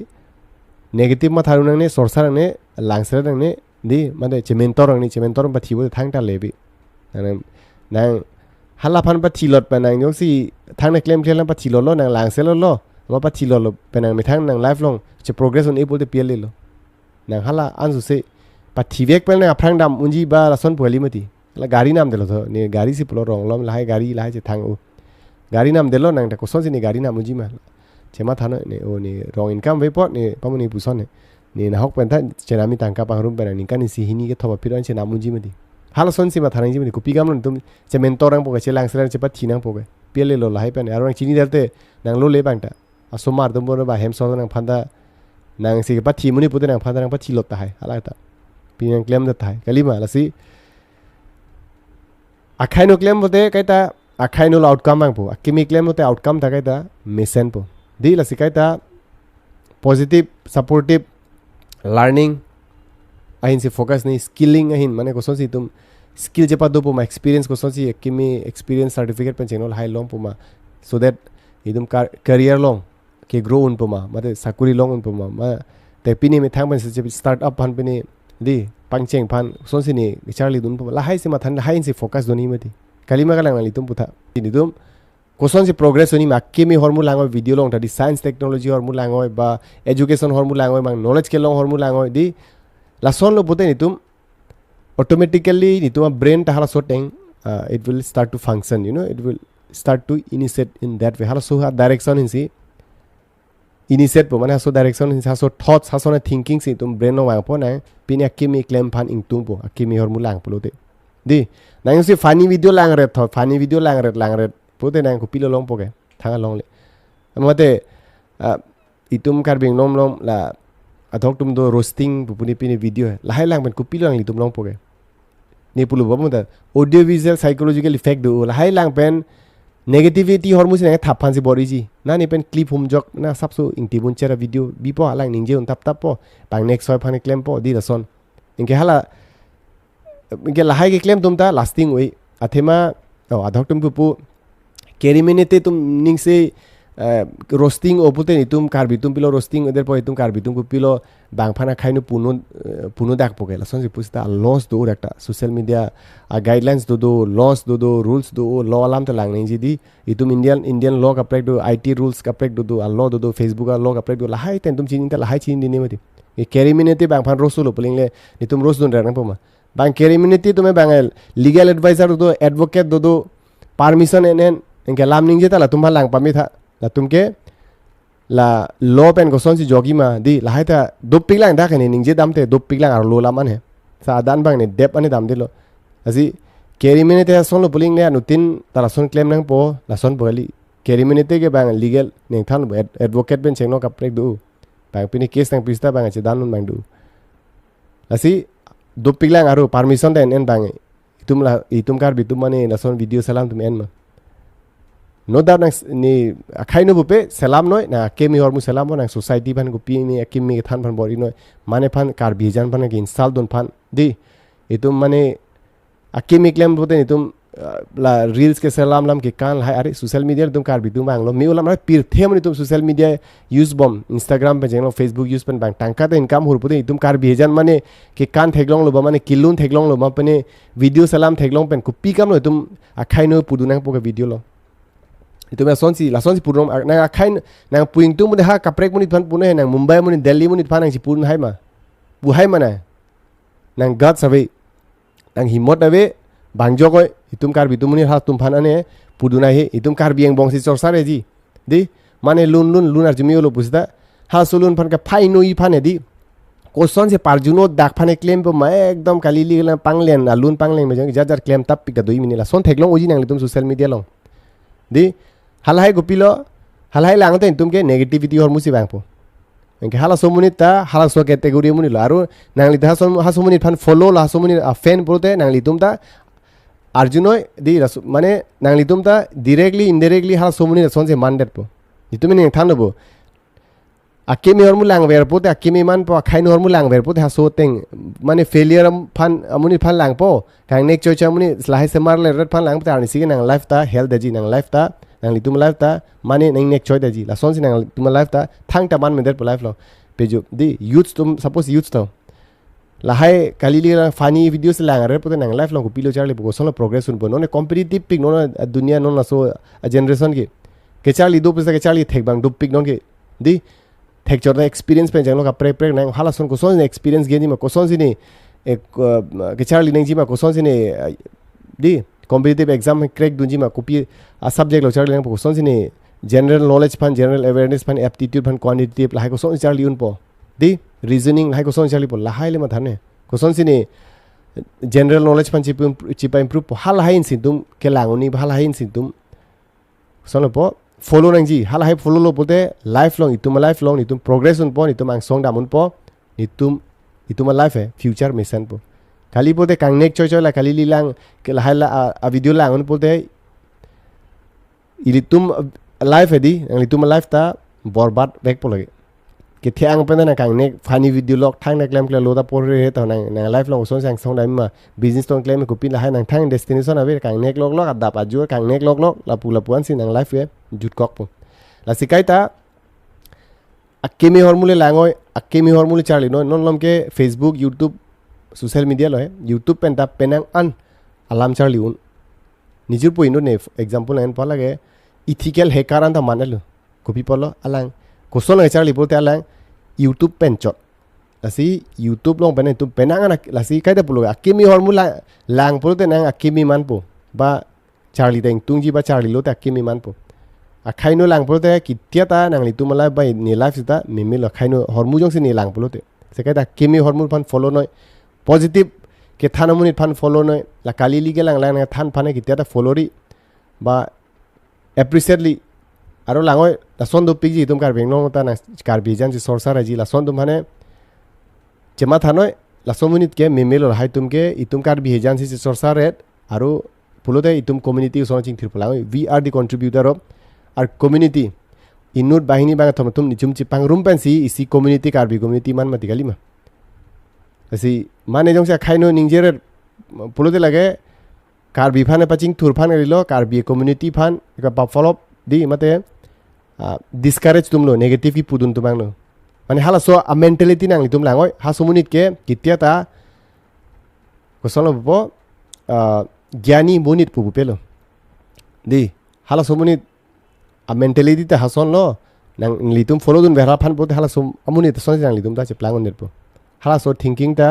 negative ma tharu nang ne sorsa nang ne langsra nang ne di mane che mentor ba thi bo thang ta lebi nang hala phan pa thi lot pa nang yong si thang ne claim claim pa thi lo nang langsel lo ma pa thi lo pe nang me thang nang life long che progress on able to pl lo nang hala ansu se pathi vek pel na phrang dam unji ba la son poli mati la gari nam delo tho ni gari si pulo rong lom lai gari lai che thang u gari nam delo nang ta ko son si ni gari nam unji ma chema thano ni o ni rong income ve pot ni pamuni puson ni na hok pen tha chenami tangka pang rum pen ni kan si hini ke thoba piran che nam unji mati hala son si ma thanang ji mati ku pigam non tum che mentor rang poga che lang sran che pathi nang poga pele lo lai pen arang chini delte nang lo le bang ta asomar dum bo ba hem so nang phanda nang si pa thi muni putu nang phada nang pa thi lot ta hai ala ta pinang claim da thai kalima la si akhai no claim bote kai ta akhai no outcome mang po akimi claim bote outcome ta kai ta mission po di la si kai ta positive supportive learning ahin si focus ni skilling ahin mane ko son si tum skill je pa do po ma experience ko son si akimi experience certificate pen channel high long po ma so that idum career long ke grow un poma mate sakuri long un poma ma te pini me thang ban se start up pan pini di pangcheng phan son si ni charli dun poma la hai se ma than hai si focus doni mati kalima kalang li tum putha ni dum koson si progress oni ma kemi hormu lango video long ta di science technology hormu lango ba education hormu lango mang knowledge ke long hormu lango di la son lo bote ni tum automatically ni tum brain ta hala soteng it will start to function you know it will start to initiate in that way hala so direction in si initiate po mane so direction so thoughts so na thinking si tum brain no wang po na pini akimi claim phan ing tum po akimi hormu lang pulote di nang si funny video lang ret tho funny video lang ret pote nang ko pilo long po ke thanga long le amate itum Karbi Angbong long la athok tum do roasting pupuni pini video la hai lang ben ko pilo lang li tum long po ke ni pulu ba mu da audio visual psychological effect do la hai lang pen negativity hormu se thap phan si body ji na ni pen clip hum jok na sap so ingti bun chera video bi po alang ning je un tap tap po bang next soi phan claim po di la son inge hala inge la hai ke claim tum ta lasting oi athema adhok tum pu keri minute tum ning se roasting opute ni tum karbi tum pilo roasting eder po tum karbi tum pilo bang phana khainu puno dak poke la son si pusta laws do ekta social media guidelines do laws do rules do law alam ta lang ning ji di itum indian law ka prek do it rules ka prek do law do facebook law ka prek do la hai ten tum chin ta la hai chin ni mati e keri minute bang phan rosulo puling le ni tum ros don rang poma bang keri minute tume bang legal advisor do advocate do permission enen engke lam ning je ta la tum lang pami tha la tumke la law pen ko son si jogi ma di la hai ta dopik lang da kani ning je dam te dopik lang ar lo lam an he sa dan bang ne dep ani dam dilo asi keri minute son lo puling ne anutin ta la son claim nang po la son bali keri minute ke bang legal ning than advocate ben chengno ka prek do bang pini case nang pista bang che dan bang do asi dopik lang aru permission den en bang itum kar bitum mane la son video salam tum en ma no doubt nang ni akhai no bupe salam noi na kemi hormu salam nang society ban ko pi ni akimi than ban bori noi mane phan karbi jan ban ke install don phan di itum mane akimi claim bote itum la reels ke salam lam ke kan hai are social media tum karbi tum bang lo mi ulam ra pir them ni tum social media use bom instagram pe jeno facebook use pen bang tangka ta income hur bote itum karbi jan mane ke kan theklong lo ba mane kilun theklong lo ma pene video salam theklong pen ko pi kam lo itum akhai no pudunang po ke video lo itu me sonsi purnom nang akhain nang puing tu mun ha kaprek munit phan pune nang mumbai munit delhi munit phan nang si pun hai ma bu hai mana nang god sabe nang himot ave bangjo koi itum kar bitum munit ha tum phan ane puduna he itum karbi angbong si chorsa re ji di mane lun ar jumi lo pusda ha sulun phan ka phai no i phan di koson se parjuno dak phan claim po ma ekdom kalili panglen alun panglen me jar claim tap pik da 2 minit la son theklong oji nang litum social media long di halai gopilo halai lang te tumke negativity hor musi bang po enke hala somuni ta hala so category muni lo aru nangli ta somuni phan follow la somuni fan bolte nangli tumta arjunoi di mane nangli tumta directly indirectly hala somuni sonse manded po itumi ning than bo akemi hor mu lang ver pote akemi man po khain hor mu lang ver pote ha so teng mane failure phan amuni phan lang po kang nek chocha muni slahai se marle red phan lang ta ni sig nang life ta health da ji nang life ta nang litum life ta mane nang nek choi da ji la son si nang tum life ta thang ta man me der po life lo pe jo di youth tum suppose youth to la hai kalili funny videos lang re pote nang life lo ko pilo charli ko son progress un bo no ne competitive pic no dunia no na so a generation ke charli do pesa ke charli thek bang do pic no ke di thek chor na experience pe jang lo ka pre nang hala son ko son experience ge ni ma ko son si ni ke charli nang ji ma ko son si ni di competitive exam crack dunji ma copy a subject lo charli nang ko son si ni general knowledge phan general awareness phan aptitude phan quantitative la ko son charli un po di reasoning la ko son charli po la hai le ma thane ko son si ni general knowledge phan chipa improve po hal hain sin tum ke languni hal hain sin tum son po follow nang ji hal hai follow lo bote lifelong life long itum progress un po itum ang song damun po itum life hai future mission po kali bote kang nek choi la kali lilang ke la hai la a video lang un bote ilitum life hai di ang itum life ta borbat bek po lage ke thiang pe na kang nek funny video log thang na claim lo da por re ta nang life long son sang song dai ma business ton claim ko pin la hai nang thang destination ave kang nek log adap aju kang nek log la puan sin nang life ye jut kok po la sikai ta akemi hormule langoi akemi hormule charli no non lom ke facebook youtube social media lo hai youtube pen ta penang an alam charli un nijur po ino ne example en pala ge ethical hacker an ta manalo kopi polo alang koson la charli pote alang youtube pen chot asi youtube long pen tu penang an lasi kai ta pulo akemi hormule lang pote nang akemi man po ba charli teng tungji ba charli lo ta akemi man po akhaino lang pote kitia ta nang litu malai ba ni life ta mimil akhaino hormu jong si ni lang pote sekai ta akemi hormone phan follow noi positive ke thanamuni phan follow noi la kali li gelang lang than phane kitia ta follow ri ba appreciately aro langoi ta son do pigi tum kar beng no ta na karbi jan si sorsa ra ji la son dum hane chema thanoi laso munit ke memelo hai tum ke itum karbi agency se sorsa red aru pulote itum community so ching thir pulang we are the contributor of our community inut bahini bang thom tum nichum chi pang room pensi isi community karbi community man mati kali ma asi mane jong sa khaino ningjer pulote lage karbi phan paching thur phan rilo karbi community phan ka pa follow di mate discourage tumlo negative ki pudun tumang no mane hala so a mentality nang tum langoi ha sumunit ke kitia ta ko solo bo gyani bonit pu pelo di hala sumunit a mentality ta hason lo nang litum follow dun vera phan bote hala sum amunit son nang litum ta che plangon net po hala so thinking ta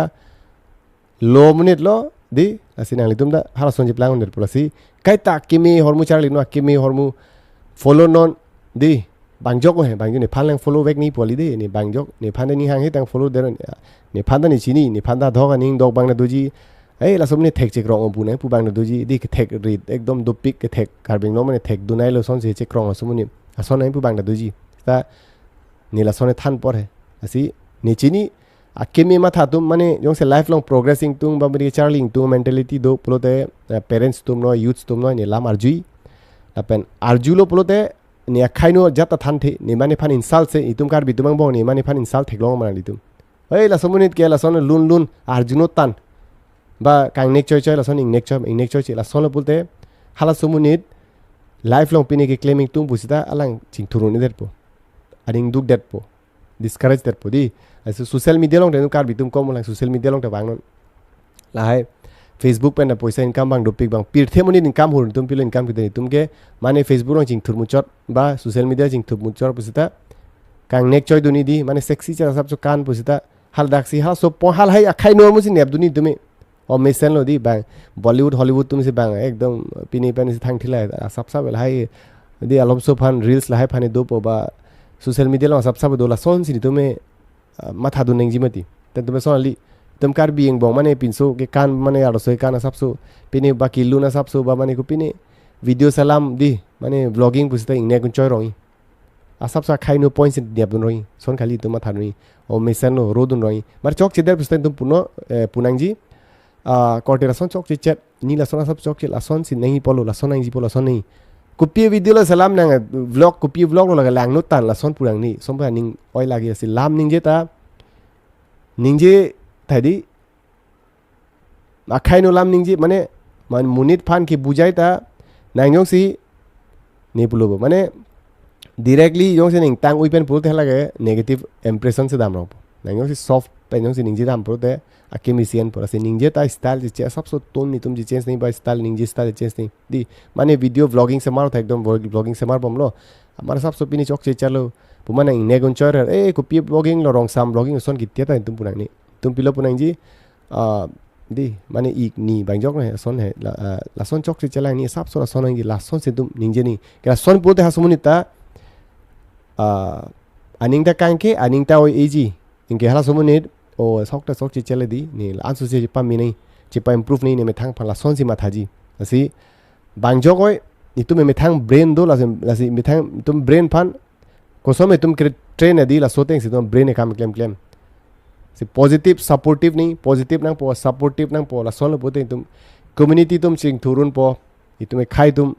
low munit lo di asi nang litum da hala son je plangon net po asi kai ta kimi hormu charli no kimi hormu follow non di bangjok he bangju ne phan lang follow back ni poli de ni bangjok ni phan ni hang he tang follow der ni phan da ni chini ni phan da dhok aning dok bang na duji ei la somni thek chek rong bu ne pu bang na duji di ke thek rit ekdom dopik ke thek karbing no mane thek dunai lo son se chek rong asumuni ason ai pu bang na duji ta ni la son than por he asi ni chini akemi ma tha tum mane jong se lifelong progressing tung ba bari charling tung mentality do pulote parents tum no youth tum no ni lam arjui apen arjulo pulote ni akhaino jata than the ni mane phan insult se itum karbi tumang bong ni mane phan insult thek long ma litum ei la somunit ke la son lun arjuno tan ba kang nek choy la son ing nek choy la son pulte hala somunit lifelong pini ke claiming tum busita alang ching thuruni der po aning duk det po discourage der po di asu social media long den karbi tum kom lang social media long ta bang non la hai Facebook pen na poisa income bang dopik bang pir themoni income hur tum pilo income kideni tum ke mane Facebook long ching thurmu chot ba social media ching thurmu chot pusita kang nek choy duni di mane sexy cha sab cho kan pusita hal daksi ha so po hal hai akhai no musi neb duni tumi o mesen lo di bang Bollywood Hollywood tum se bang ekdom pini pen se thang thila sab sab hai di alom so phan reels la hai phane do po ba social media long sab sab do la son si tume matha du neng jimati ten tume son li tum karbi angbong mane pinso ke kan mane aro so kan sab so pini ba kilu na sab so ba mane ko pini video salam di mane vlogging pusita ingne kun choy roi asap sa khaino points dia bun roi son khali tum matha roi o mesen lo rodun roi mar chok cheder pusita tum puno punangji korte la son chok che chat ni la son sab chok che la son sin nahi polo la son nahi polo son nahi kopi video la salam nang vlog kopi vlog lo la lang no tan la son purang ni som pa ning oi lagi si lam ning je ta ning je thadi akhaino lam ning je mane man munit phan ke bujai ta nang yong si ni pulo mane directly yong se ning tang ui pen pulte lage negative impression se dam ro nang yong si soft pen yong si ning je dam pulte akemisian por ase ning je ta style je sab so ton ni tum je change nahi ba style ning je style change nahi di mane video vlogging se mar tha ekdom vlogging se mar bom lo amar sab so pini chok che chalo pumana ing negon chor e copy vlogging lo rong sam vlogging son ki tia ta tum punang ni tum pilo punang ji di mane ik ni bang jok ne son he la son chok che chala ni sab so la son ngi la son se tum ning je ni ka son pulte hasumuni ta aning ta kang ke aning ta oi eji inge hala sumunit o sok ta sok che chale di ni ansu se pa mi nei che pa improve nei ne me thang phala son si ma thaji asi bang jok oi ni tum me thang brain do la si me thang tum brain phan ko so me tum train di la so teng si tum brain e kam claim si positive supportive ni positive nang po supportive nang po la son lo pote tum community tum ching thurun po itum me khai tum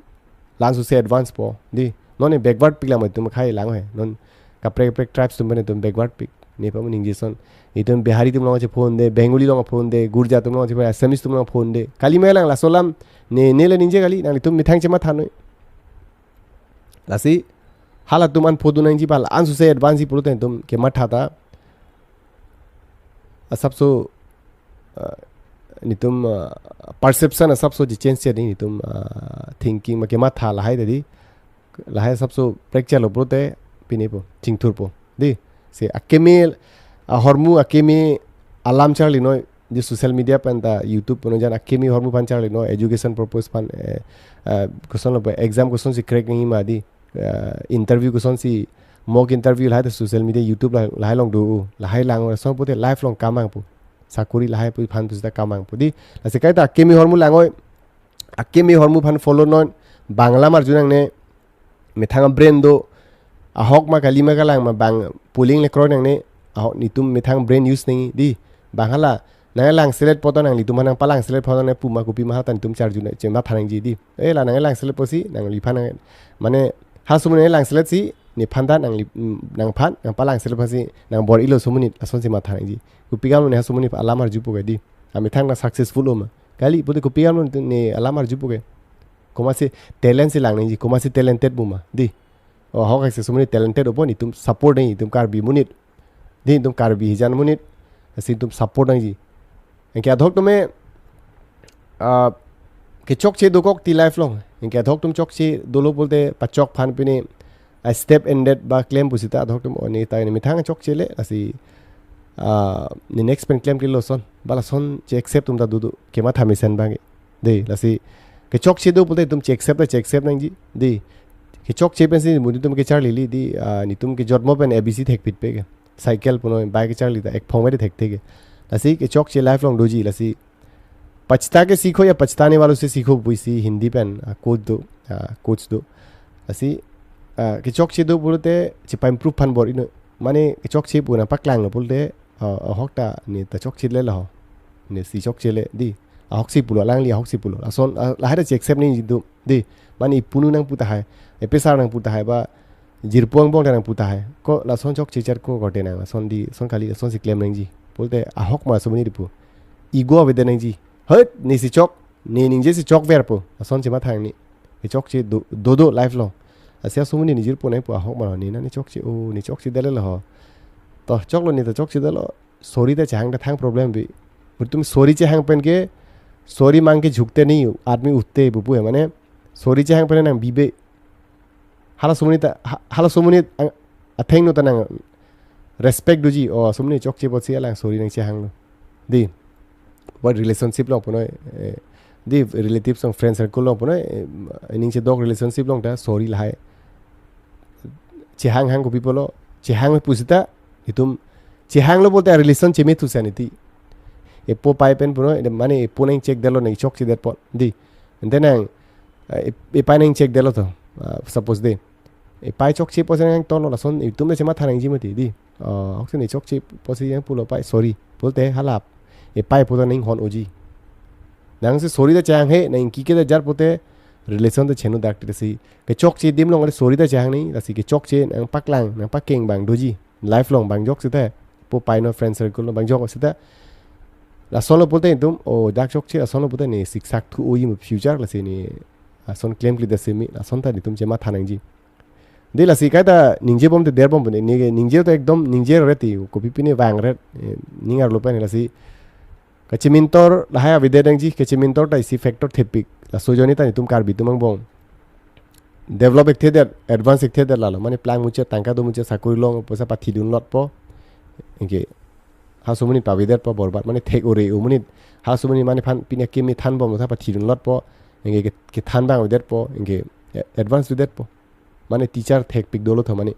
lan su se advance po di non e backward pick la ma tum khai lang he non ka prek tribes tum bane tum backward pick ne pa ning jison itum bihari tum lo che phone de bengali lo phone de gurja tum lo che assamese tum lo phone de kali me lang la solam ne le ninje kali nang tum mithang che ma thanoi lasi hala tum an phodu nang ji bal an su se advance ji puroten tum ke ma thata sab so ni tum perception sab so ji change che ni tum thinking ma ke ma tha la hai de di la hai sab so picture lo purote pini po chingthur po di se akemi ahormu akemi alam charli no di social media pan ta youtube no jan akemi ahormu pan charli no education purpose pan question lo exam question si crack ngi ma di interview question si mock interview la social media youtube la hai long du la hai lang so pote life long kamang pu sakuri la hai pu phan pu sta kamang pu di la se kai ta akemi ahormu langoi akemi ahormu phan follow non bangla mar junang ne methang brain do ahok ma kali ma kalang ma bang pulling le kro nang ne ahok ni tum methang brain use ngi di bangala nang lang select poto nang litum nang palang select poto nang puma kopi mah tan tum charge ne chema thanang ji di la nang lang select posi nang li phan mane ha sumune lang select si ni phandan nang phan nang palang select posi nang bor ilo sumuni ason si ma thanang ji kopi gam ne ha sumuni alamar jupu ge di ami thang na successful oma kali pode kopi gam ne alamar jupu ge koma se talent si lang ji koma se talented buma di o ho ka se sumuni talented opo ni tum support ni tum karbi munit di tum karbi jan munit asi tum support nang ji इनके अधोक तुम्हें के चौक चे दो Coke ती life long इनके अधोक तुम चौक चे दो लोग बोलते पचौक फान पिने स्टेप एंडेड बा क्लेम पुसिता अधोक तुम ओने ताई मिठांग चौक चे ले असी नि नेक्स्ट पेन क्लेम के लोसन बाला सोन चे एक्सेप्ट तुम ता दो के मा थामिसन बागे दे लसी के चौक चे दो बोलते तुम चे एक्सेप्ट नहीं जी दे के चौक चे पेन से मुझे तुम के चार लीली दी नि तुम के जॉर्मो पेन एबीसी थेक पिट पे के साइकिल पुनो बाइक के चार लीता एक फोंग में थेक थे के लसी के चौक चे लाइफ लॉन्ग दोजी लसी पछता के सीखो या पछताने वालों से सीखो पुइसी हिंदी पेन कोच दो लसी के चौक चे दो बोलते चिपा इम्प्रूव फन बोर इन माने के चौक चे पुना पकलांग बोलते हॉकटा ने त चौक चे ले लो ने सी चौक चे ले दी हॉक्सी पुलो लांगली हॉक्सी पुलो असोन लाहरे चे एक्सेप्ट नहीं दो दी माने पुनु नंग पुता है एपेसार नंग पुता है बा जिरपोंग बोंग नंग पुता है को लासोन चौक चे चर को गटे ना सोन दी सोन खाली सोन सी क्लेम नंग जी बोलते ahok ma sumuni dipu ego with the nangji hurt ni si chok ni ningje si chok verpo ason chima thang ni e chok che do life long asia sumuni ni jir po nai po ahok ma ni na ni chok che o ni chok che dele lo ho to chok lo ni to chok che delo sorry da chang da thang problem bi तुम sorry che hang pen ke sorry मांग के झुकते नहीं आदमी उठते बुबु है माने sorry che hang pen nang bibe hala sumuni atheng no ta nang respect doji o sumni chok che posi ala sorry nang che hang lo di what relationship long pono di relatives and friends circle long pono ning che dog relationship long ta sorry la hai che hang ko people lo che hang pusita itum che hang lo bolte relation che me tu sanity e po pai pen pono mane e po nang check delo nang chok che der pot di and then e pai nang check delo to suppose de e pai chok che posi nang to lo la son itum le che ma thanang ji mati di 혹시 네 쪽지 보시면 불러 빠이 소리 볼때 할랍 에 빠이 보다 ning hon oji nang se sorry da chang he nang ki ke da jar pote relation da chenu dak si ke chok chi dim long sorry da chang ni la si ke chok chi nang pak lang nang pak keng bang doji life long bang jok sita po pai no friend circle bang jok sita la solo pote tum o dak chok chi solo pote ni siksak thu oji mu future la si ni son claim li da se mi son ta ni tum che ma thanang ji de la sikata ningje bom de der bom ne ningje to ekdom ningje reti ko pipini wang ret ningar lopen la si kachimintor la haya videdang ji kachimintor ta isi factor thepik la sojoni ta ni tum karbi tumang bong develop ek the advance ek the la mane plan muche tangka do muche sakuri long posa pathi dun lot po inge ha sumuni pa videt po borbat mane thek ore umuni ha sumuni mane phan pinya kimi than bom tha pathi dun lot po inge ke than bang videt po inge advance videt po माने teacher थेक pick दोलो था माने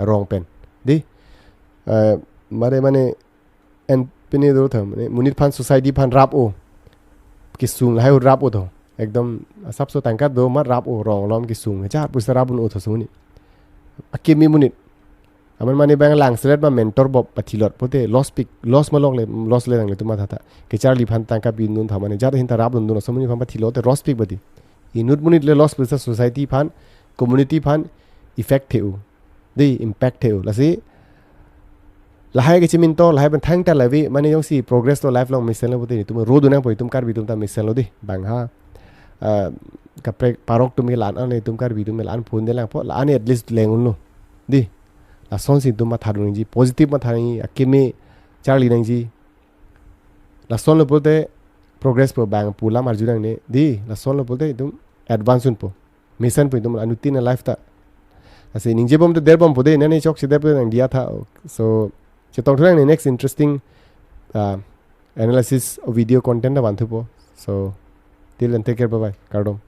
wrong pen दे माने N पिने दो था माने मुनित फान सोसाइटी फान राप ओ किसुंग लाहे राप ओ तो एकदम सब सो तंका दो मार राप ओ रॉन्ग लॉम किसुंग जा पुस राप ओ तो सुनी अके मी मुनित अमन माने बैंग लांग सेलेट मा मेंटर बब पथिलत पोते लॉस मा लोंग ले लॉस ले रंग तुमा था के चार्ली फान तंका पि नुन था माने जा हिंता राप नुन समुनी फान पथिलो ते रॉस पिक बदी इनुट मुनित ले लॉस पुस सोसाइटी फान community fan effect theu di impact theu la si la hai ke chimin to la hai ban thang ta la vi mane yong si progress to lifelong mission lo ti tum ro du na poi tum kar bi tum ta mission lo di bang ha ka parok tum ke lan an tum kar bi tum lan phun de lang po la an at least lengun lo di la son si tum ma tharung ji positive ma tharung akime charli nang ji la son lo bolte progress po bang pula marjurang ne di la son lo bolte tum advance un po mission po tum anutin life ta ase ningje bom de der bom pode ne chok se der po nang dia tha so chetong thang ne next interesting analysis of video content da banthu po so till and take care bye bye cardom